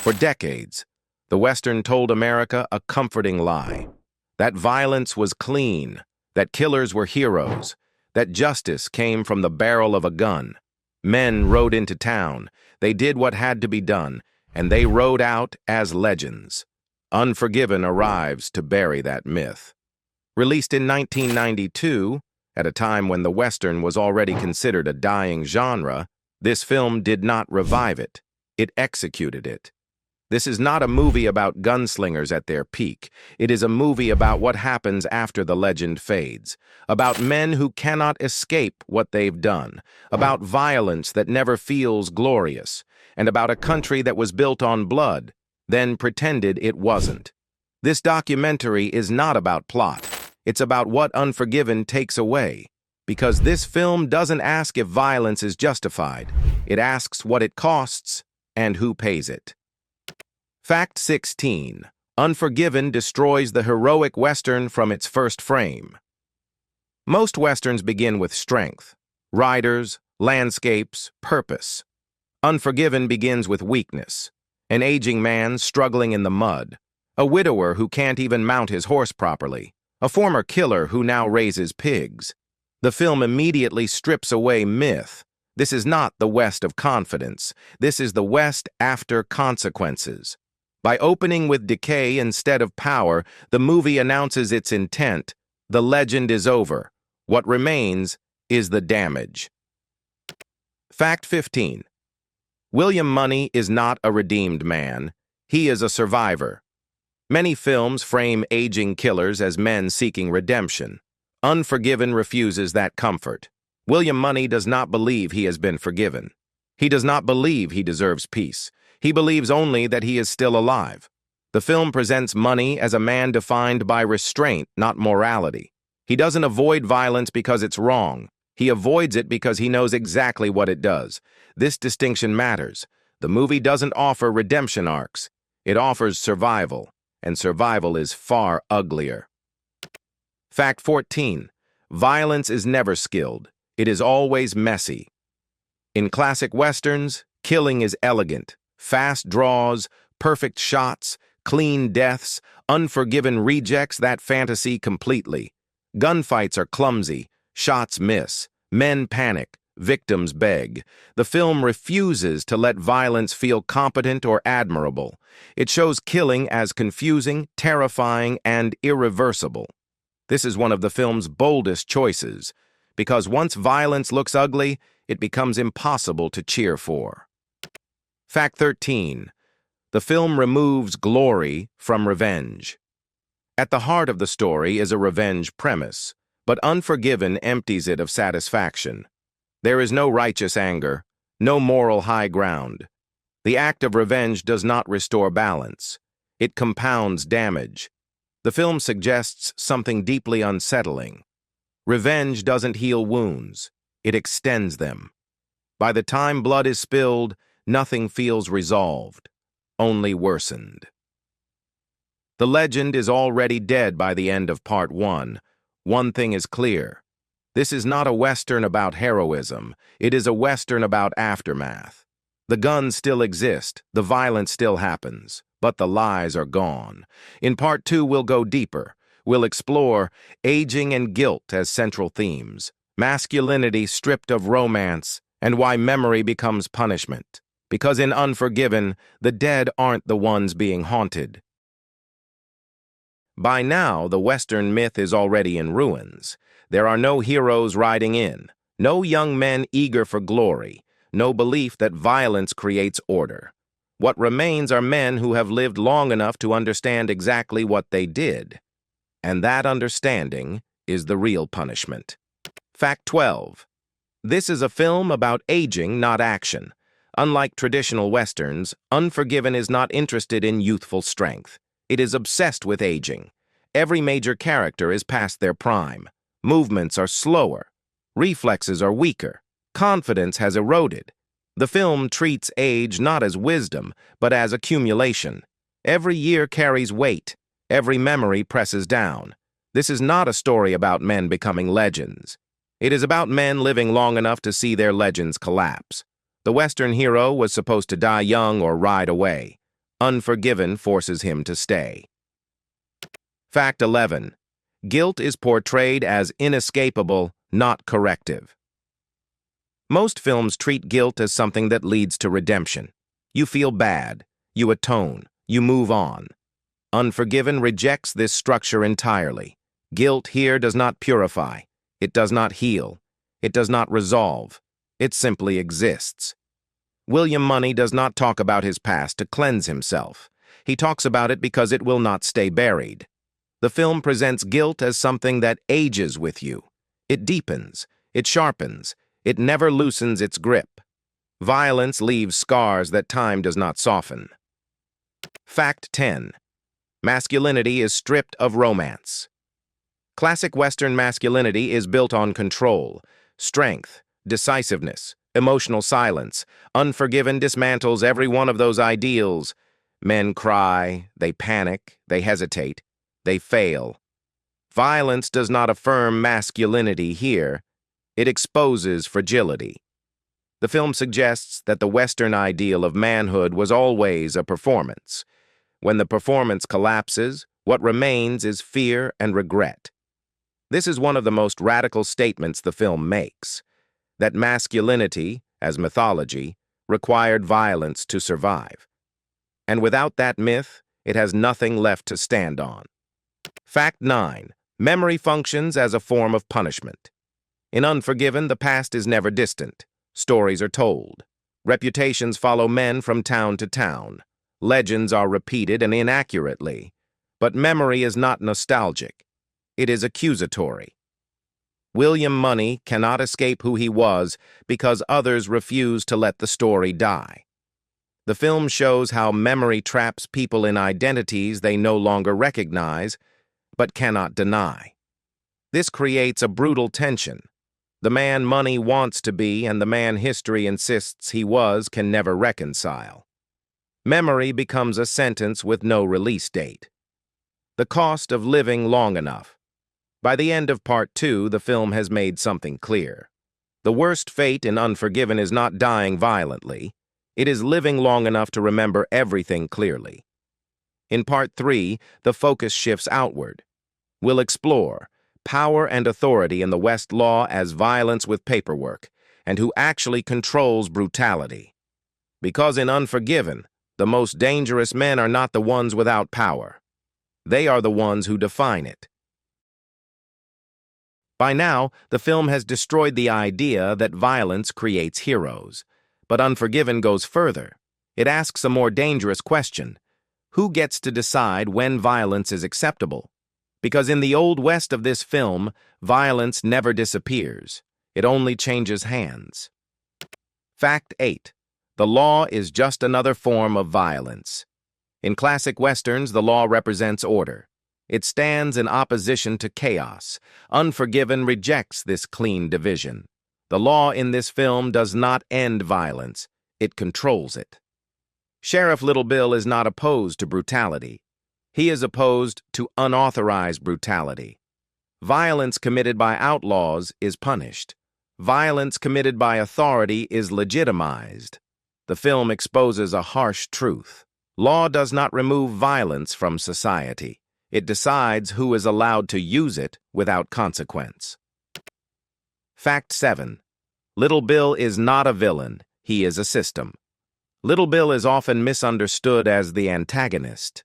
For decades, the Western told America a comforting lie. That violence was clean, that killers were heroes, that justice came from the barrel of a gun. Men rode into town, they did what had to be done, and they rode out as legends. Unforgiven arrives to bury that myth. Released in 1992, at a time when the Western was already considered a dying genre, this film did not revive it. It executed it. This is not a movie about gunslingers at their peak. It is a movie about what happens after the legend fades, about men who cannot escape what they've done, about violence that never feels glorious, and about a country that was built on blood, then pretended it wasn't. This documentary is not about plot. It's about what Unforgiven takes away, because this film doesn't ask if violence is justified. It asks what it costs and who pays it. Fact 16. Unforgiven destroys the heroic Western from its first frame. Most Westerns begin with strength, riders, landscapes, purpose. Unforgiven begins with weakness, an aging man struggling in the mud, a widower who can't even mount his horse properly, a former killer who now raises pigs. The film immediately strips away myth. This is not the West of confidence. This is the West after consequences. By opening with decay instead of power, the movie announces its intent. The legend is over. What remains is the damage. Fact 15. William Munny is not a redeemed man. He is a survivor. Many films frame aging killers as men seeking redemption. Unforgiven refuses that comfort. William Munny does not believe he has been forgiven. He does not believe he deserves peace. He believes only that he is still alive. The film presents Munny as a man defined by restraint, not morality. He doesn't avoid violence because it's wrong. He avoids it because he knows exactly what it does. This distinction matters. The movie doesn't offer redemption arcs. It offers survival, and survival is far uglier. Fact 14. Violence is never skilled. It is always messy. In classic Westerns, killing is elegant. Fast draws, perfect shots, clean deaths. Unforgiven rejects that fantasy completely. Gunfights are clumsy, shots miss, men panic, victims beg. The film refuses to let violence feel competent or admirable. It shows killing as confusing, terrifying, and irreversible. This is one of the film's boldest choices, because once violence looks ugly, it becomes impossible to cheer for. Fact 13. The film removes glory from revenge. At the heart of the story is a revenge premise, but Unforgiven empties it of satisfaction. There is no righteous anger, no moral high ground. The act of revenge does not restore balance. It compounds damage. The film suggests something deeply unsettling. Revenge doesn't heal wounds. It extends them. By the time blood is spilled, nothing feels resolved, only worsened. The legend is already dead by the end of Part 1. One thing is clear. This is not a Western about heroism. It is a Western about aftermath. The guns still exist, the violence still happens, but the lies are gone. In Part 2, we'll go deeper. We'll explore aging and guilt as central themes, masculinity stripped of romance, and why memory becomes punishment. Because in Unforgiven, the dead aren't the ones being haunted. By now, the Western myth is already in ruins. There are no heroes riding in, no young men eager for glory, no belief that violence creates order. What remains are men who have lived long enough to understand exactly what they did. And that understanding is the real punishment. Fact 12. This is a film about aging, not action. Unlike traditional Westerns, Unforgiven is not interested in youthful strength. It is obsessed with aging. Every major character is past their prime. Movements are slower. Reflexes are weaker. Confidence has eroded. The film treats age not as wisdom, but as accumulation. Every year carries weight. Every memory presses down. This is not a story about men becoming legends. It is about men living long enough to see their legends collapse. The Western hero was supposed to die young or ride away. Unforgiven forces him to stay. Fact 11. Guilt is portrayed as inescapable, not corrective. Most films treat guilt as something that leads to redemption. You feel bad, you atone, you move on. Unforgiven rejects this structure entirely. Guilt here does not purify, it does not heal, it does not resolve, it simply exists. William Munny does not talk about his past to cleanse himself. He talks about it because it will not stay buried. The film presents guilt as something that ages with you. It deepens, it sharpens, it never loosens its grip. Violence leaves scars that time does not soften. Fact 10. Masculinity is stripped of romance. Classic Western masculinity is built on control, strength, decisiveness, emotional silence. Unforgiven dismantles every one of those ideals. Men cry, they panic, they hesitate, they fail. Violence does not affirm masculinity here. It exposes fragility. The film suggests that the Western ideal of manhood was always a performance. When the performance collapses, what remains is fear and regret. This is one of the most radical statements the film makes, that masculinity, as mythology, required violence to survive. And without that myth, it has nothing left to stand on. Fact 9. Memory functions as a form of punishment. In Unforgiven, the past is never distant. Stories are told. Reputations follow men from town to town. Legends are repeated and inaccurately. But memory is not nostalgic. It is accusatory. William Munny cannot escape who he was because others refuse to let the story die. The film shows how memory traps people in identities they no longer recognize, but cannot deny. This creates a brutal tension. The man Munny wants to be and the man history insists he was can never reconcile. Memory becomes a sentence with no release date. The cost of living long enough. By the end of Part 2, the film has made something clear. The worst fate in Unforgiven is not dying violently. It is living long enough to remember everything clearly. In Part 3, the focus shifts outward. We'll explore power and authority in the West law as violence with paperwork, and who actually controls brutality. Because in Unforgiven, the most dangerous men are not the ones without power. They are the ones who define it. By now, the film has destroyed the idea that violence creates heroes. But Unforgiven goes further. It asks a more dangerous question. Who gets to decide when violence is acceptable? Because in the Old West of this film, violence never disappears. It only changes hands. Fact 8. The law is just another form of violence. In classic Westerns, the law represents order. It stands in opposition to chaos. Unforgiven rejects this clean division. The law in this film does not end violence. It controls it. Sheriff Little Bill is not opposed to brutality. He is opposed to unauthorized brutality. Violence committed by outlaws is punished. Violence committed by authority is legitimized. The film exposes a harsh truth. Law does not remove violence from society. It decides who is allowed to use it without consequence. Fact 7. Little Bill is not a villain. He is a system. Little Bill is often misunderstood as the antagonist.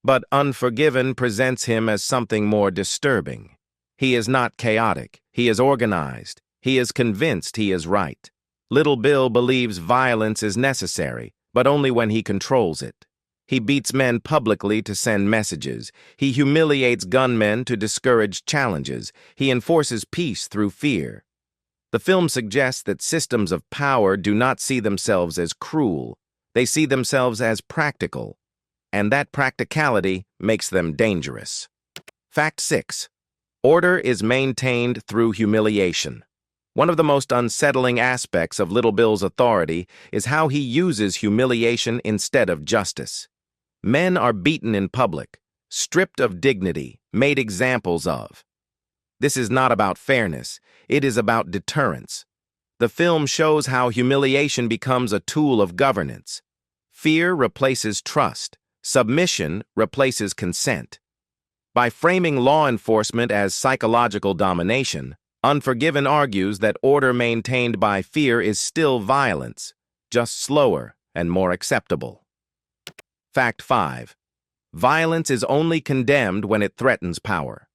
But Unforgiven presents him as something more disturbing. He is not chaotic. He is organized. He is convinced he is right. Little Bill believes violence is necessary, but only when he controls it. He beats men publicly to send messages. He humiliates gunmen to discourage challenges. He enforces peace through fear. The film suggests that systems of power do not see themselves as cruel. They see themselves as practical. And that practicality makes them dangerous. Fact 6. Order is maintained through humiliation. One of the most unsettling aspects of Little Bill's authority is how he uses humiliation instead of justice. Men are beaten in public, stripped of dignity, made examples of. This is not about fairness. It is about deterrence. The film shows how humiliation becomes a tool of governance. Fear replaces trust. Submission replaces consent. By framing law enforcement as psychological domination, Unforgiven argues that order maintained by fear is still violence, just slower and more acceptable. Fact 5. Violence is only condemned when it threatens power.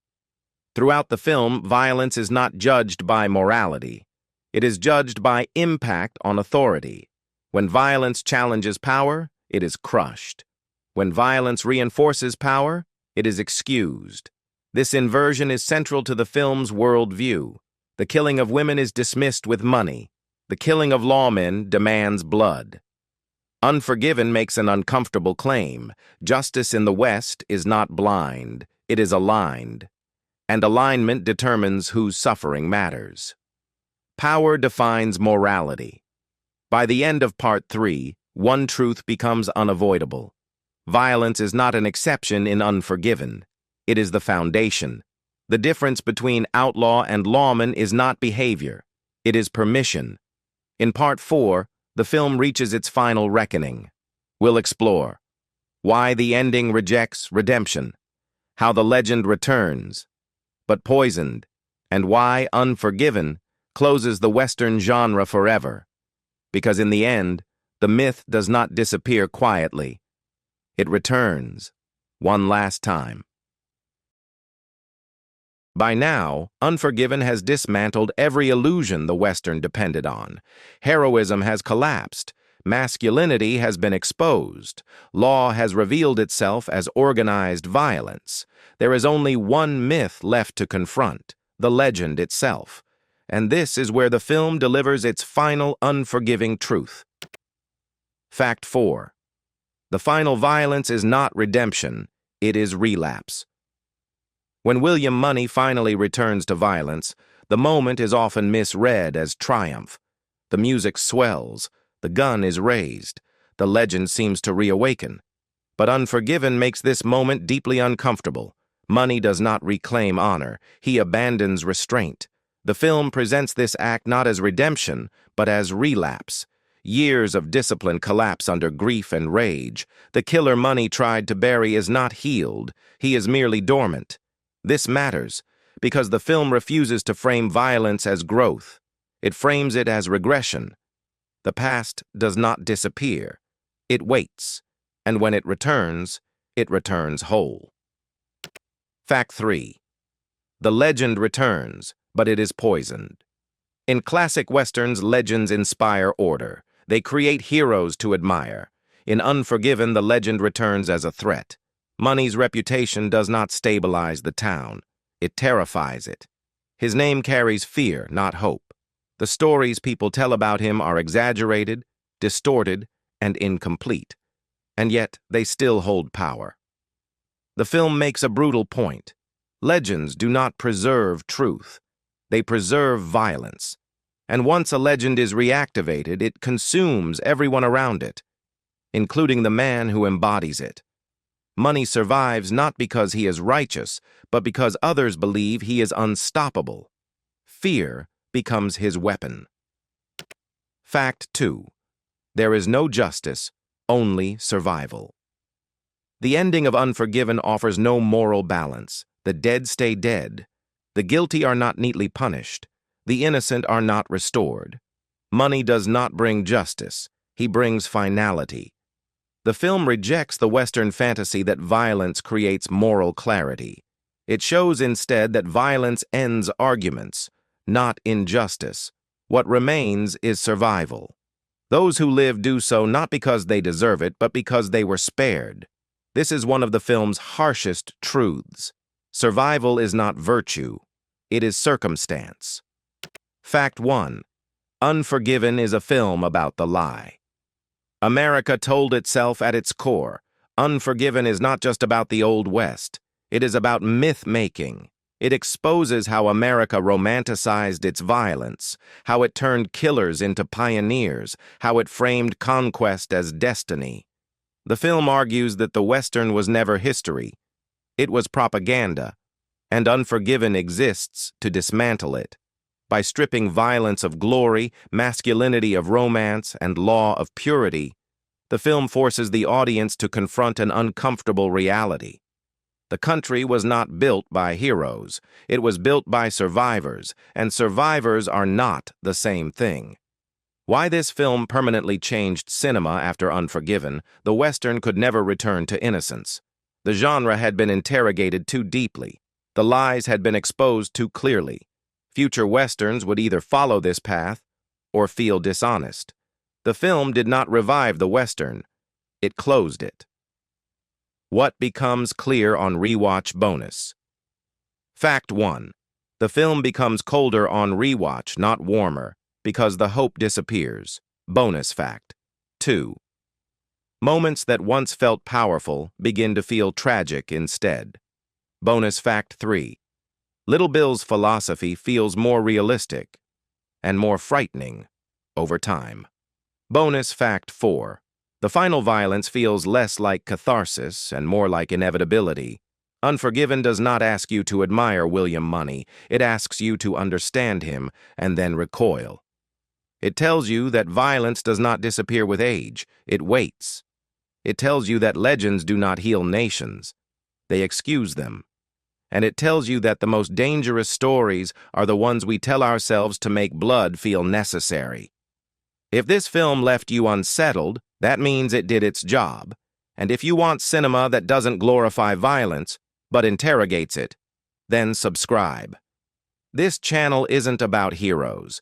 Throughout the film, violence is not judged by morality. It is judged by impact on authority. When violence challenges power, it is crushed. When violence reinforces power, it is excused. This inversion is central to the film's worldview. The killing of women is dismissed with money. The killing of lawmen demands blood. Unforgiven makes an uncomfortable claim. Justice in the West is not blind, it is aligned. And alignment determines whose suffering matters. Power defines morality. By the end of Part 3, one truth becomes unavoidable. Violence is not an exception in Unforgiven. It is the foundation. The difference between outlaw and lawman is not behavior. It is permission. In Part 4, the film reaches its final reckoning. We'll explore why the ending rejects redemption, how the legend returns, but poisoned, and why Unforgiven closes the Western genre forever. Because in the end, the myth does not disappear quietly. It returns, one last time. By now, Unforgiven has dismantled every illusion the Western depended on. Heroism has collapsed. Masculinity has been exposed. Law has revealed itself as organized violence. There is only one myth left to confront, the legend itself. And this is where the film delivers its final unforgiving truth. Fact 4. The final violence is not redemption, it is relapse. When William Munny finally returns to violence, the moment is often misread as triumph. The music swells, the gun is raised, the legend seems to reawaken. But Unforgiven makes this moment deeply uncomfortable. Munny does not reclaim honor, he abandons restraint. The film presents this act not as redemption, but as relapse. Years of discipline collapse under grief and rage. The killer Munny tried to bury is not healed, he is merely dormant. This matters because the film refuses to frame violence as growth. It frames it as regression. The past does not disappear. It waits, and when it returns whole. Fact 3. The legend returns, but it is poisoned. In classic Westerns, legends inspire order. They create heroes to admire. In Unforgiven, the legend returns as a threat. Munny's reputation does not stabilize the town. It terrifies it. His name carries fear, not hope. The stories people tell about him are exaggerated, distorted, and incomplete. And yet, they still hold power. The film makes a brutal point. Legends do not preserve truth. They preserve violence. And once a legend is reactivated, it consumes everyone around it, including the man who embodies it. Munny survives not because he is righteous, but because others believe he is unstoppable. Fear becomes his weapon. Fact 2. There is no justice, only survival. The ending of Unforgiven offers no moral balance. The dead stay dead. The guilty are not neatly punished. The innocent are not restored. Munny does not bring justice. He brings finality. The film rejects the Western fantasy that violence creates moral clarity. It shows instead that violence ends arguments, not injustice. What remains is survival. Those who live do so not because they deserve it, but because they were spared. This is one of the film's harshest truths. Survival is not virtue. It is circumstance. Fact 1. Unforgiven is a film about the lie. America told itself at its core, Unforgiven is not just about the Old West. It is about myth-making. It exposes how America romanticized its violence, how it turned killers into pioneers, how it framed conquest as destiny. The film argues that the Western was never history. It was propaganda, and Unforgiven exists to dismantle it. By stripping violence of glory, masculinity of romance, and law of purity, The film forces the audience to confront an uncomfortable reality. The country was not built by heroes. It was built by survivors, and survivors are not the same thing. Why this film permanently changed cinema after Unforgiven, the Western could never return to innocence. The genre had been interrogated too deeply. The lies had been exposed too clearly. Future Westerns would either follow this path or feel dishonest. The film did not revive the Western. It closed it. What becomes clear on rewatch bonus? Fact 1. The film becomes colder on rewatch, not warmer, because the hope disappears. Bonus fact. 2. Moments that once felt powerful begin to feel tragic instead. Bonus fact 3. Little Bill's philosophy feels more realistic and more frightening over time. Bonus fact 4. The final violence feels less like catharsis and more like inevitability. Unforgiven does not ask you to admire William Munny. It asks you to understand him and then recoil. It tells you that violence does not disappear with age. It waits. It tells you that legends do not heal nations. They excuse them. And it tells you that the most dangerous stories are the ones we tell ourselves to make blood feel necessary. If this film left you unsettled, that means it did its job. And if you want cinema that doesn't glorify violence, but interrogates it, then subscribe. This channel isn't about heroes.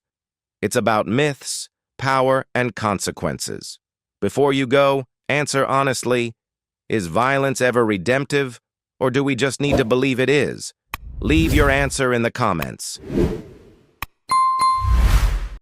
It's about myths, power, and consequences. Before you go, answer honestly, is violence ever redemptive, or do we just need to believe it is? Leave your answer in the comments.